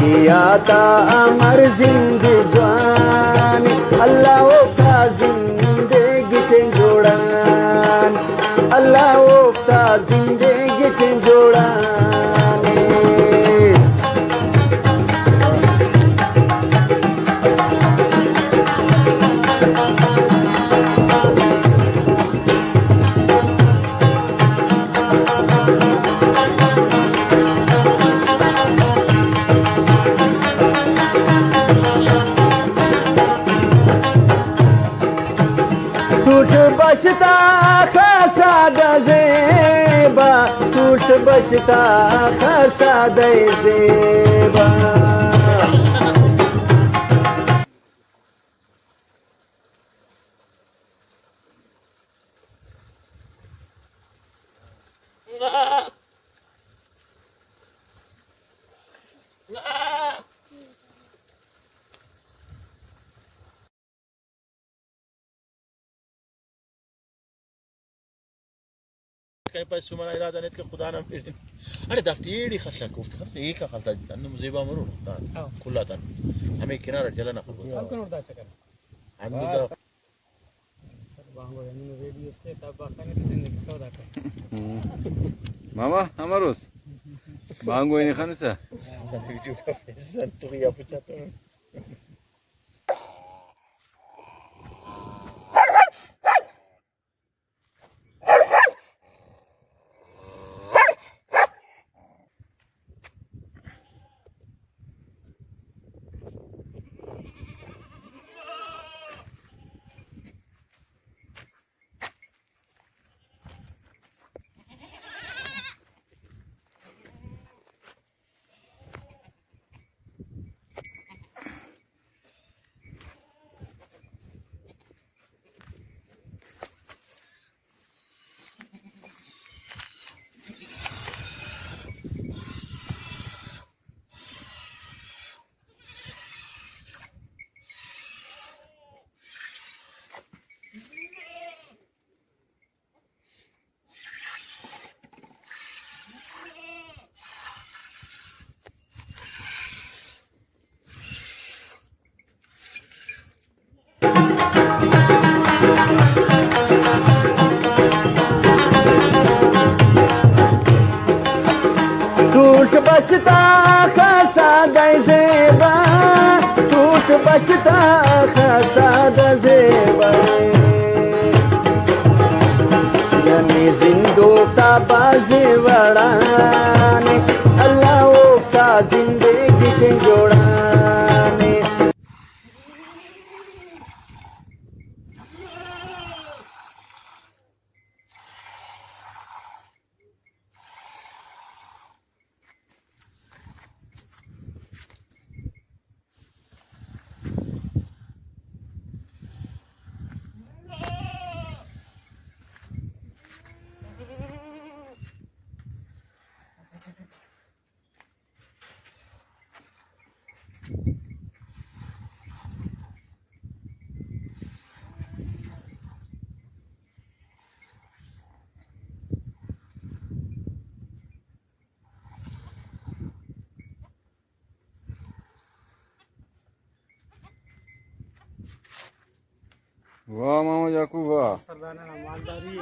आता अमर जिंदगी जवान अल्लाह ओफ्ता जिंदगीचे जोडान अल्लाह ओफ्ता जिंदगीचे जोडान टूट बसता खासा दजेबा टूट बसता खासा दजेबा काही पैसे तुम्हाला इरादा नाहीत का खुदा ना मिळेल आणि दफ्ती एडी खसला कोफ्त करते एका खालता जितान मुझेबा मरून खुला तान हमें किनारा जला ना खुदा आपको नोट दाचा कर अंदर सर बांगो यानी रेडियो स्पेस अब बाकाने की जिंदगी सौदा कर मामा हमारोस बांगो ini kan sa वीडियो का पैसा तो या पूछाता हूं टूट बसता खासा दजेबा टूट बसता खासा दजेबा यानी जिंदोफ्ता बाजे वडाने Allah ओफ्ता जिंदगीचे जोडाने wah mama Yakub wah Sardana ना मालदारी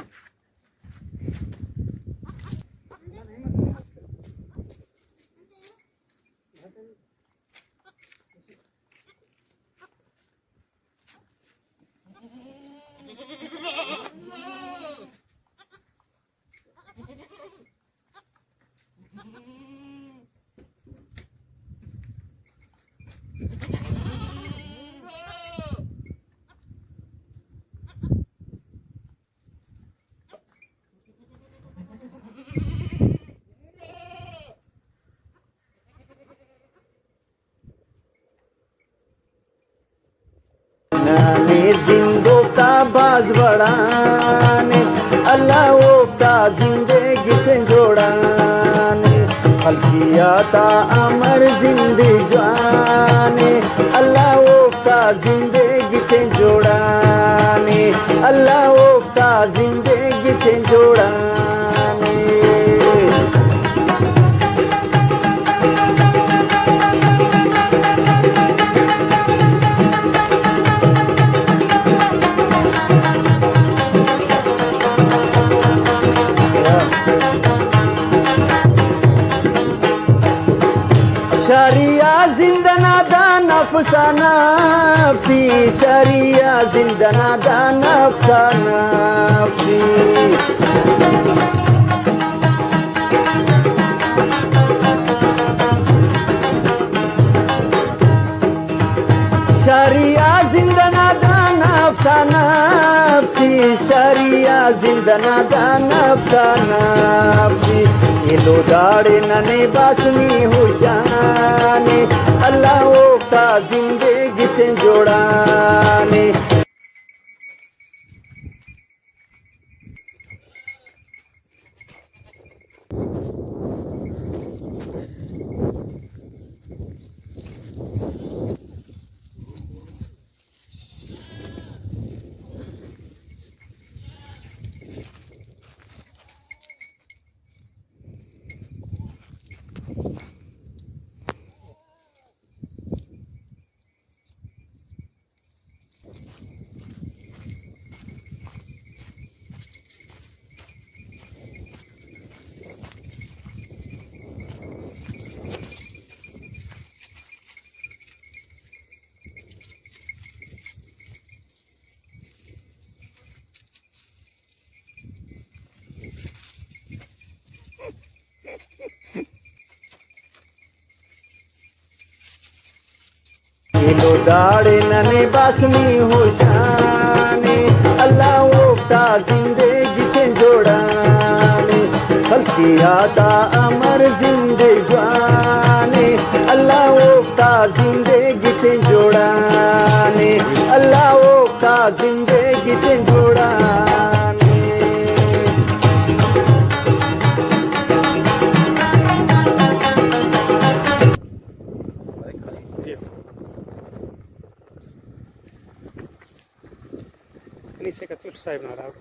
जिंदोफ्ता बाज वडाने अल्लाह ओफ्ता जिंदगीचे जोडाने आता अमर जिंदगी जवाने अल्लाह ओफ्ता जिंदगीचे जोडाने अल्लाह ओफ्ता जिंदगीचे जोडाने शरिया जिंदना दा नफ्सा नफ्सी शरिया जिंदना दा नफ्सा नफ्सी शरिया जिंदना दा नफ्सा नफ्सी शरिया जिंदना दा नफ्सा नफ्सी इलो दाड़े नने बासनी हुशाने अल्लाह ओफ्ता जिंदगी चे जोड़ाने इलो दाड़े नने बासनी होशाने अल्लाह ओफ्ता जिंदगी चे जोड़ाने हल्की आता अमर जिंदे जवाने अल्लाह ओफ्ता जिंदगी चे जोड़ाने अल्लाह ओफ्ता जिंदगी चे जोड़ाने नीचे का चुट साहेब ना राव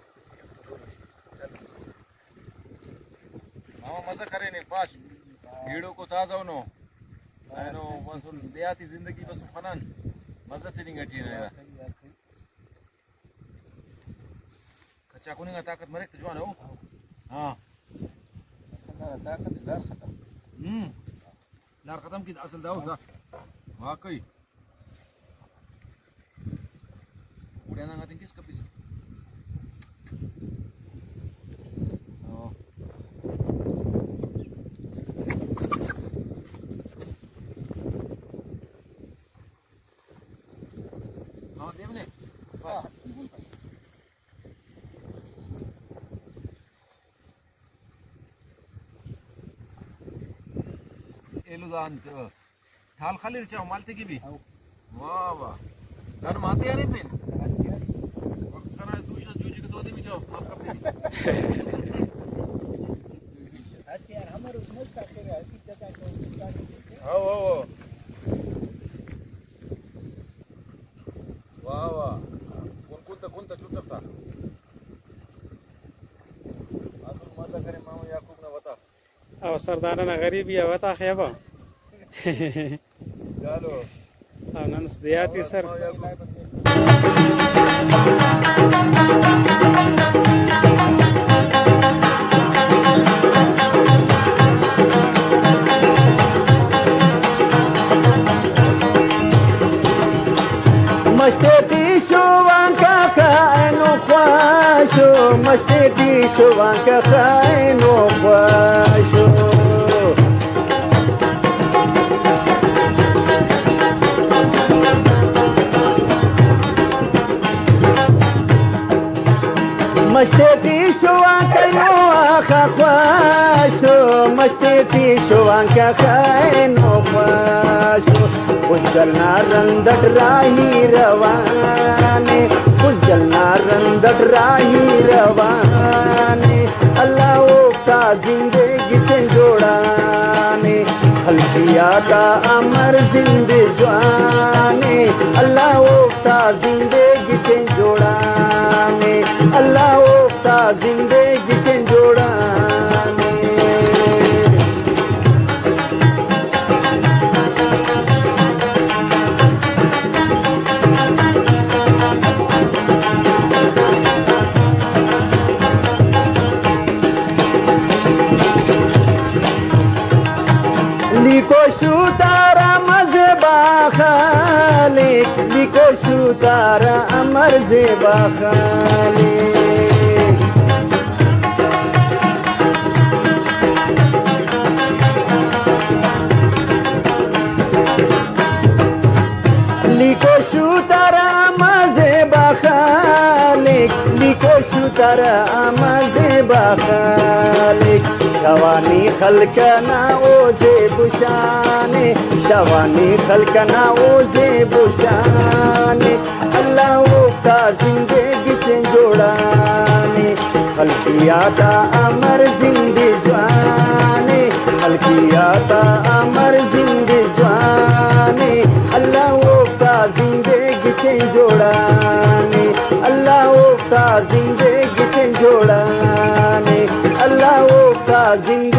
मामा मजा करे ने पाश हीड़ो को ताजा नो आयनो बसून देहाती जिंदगी बसून फनान मजा तेरी गटी ना कच्चा कोणी का ताकत मरे तुझवान हो हां असला ताकत दार खत्म लार खत्म की असल दाव सा वाकई उड्या ना ngatin kis kapis एलुदान थाल खाली चाव मालते की भी वाह वाह गान माते यार पेन वक्त करा दूसरा जूजी के सौदे में चाव माफ कर दे यार हमारे उसमें का करे हल्की जगह को आओ आओ वाह वाह कोणता चुटता अजून मजा करे मामा याकूब ना बता او سردارانه غریب یا وتا خیبه چلو او نن زیاتی سر मस्ते टीशो वांका खाएनो ख्वाशो मस्ते टीशो वांका खाएनो ख्वाशो मस्ते टीशो वांका नो आखा ख्वाशो मस्ते टीशो वांका खाएनो ख्वाशो उसगलना रंदट राही रवाने उसगलना रंदट राही रवाने अल्लाह ओफ्ता जिंदगी चे जोड़ाने हल्कियाता अमर जिंदे जवाने अल्लाह ओफ्ता जिंदगी चे जोड़ाने अल्लाह ओफ्ता जिंदगी चे जोड़ाने liko shutara شو تارا امر زیبا خالی لیکو شو تارا امر خالق لیکو شو تارا امر خالق شوانی خلقنا اوزه بشانه شوانی خلقنا اوزه بشانه اللہ وقتا زندگی چنجوڑانے خلقیاتا امر زندگی جوانے خلقیاتا امر زندگی جوانے اللہ وقتا زندگی چنجوڑانے اللہ وقتا زندگی چنجوڑانے اللہ وقتا زندگی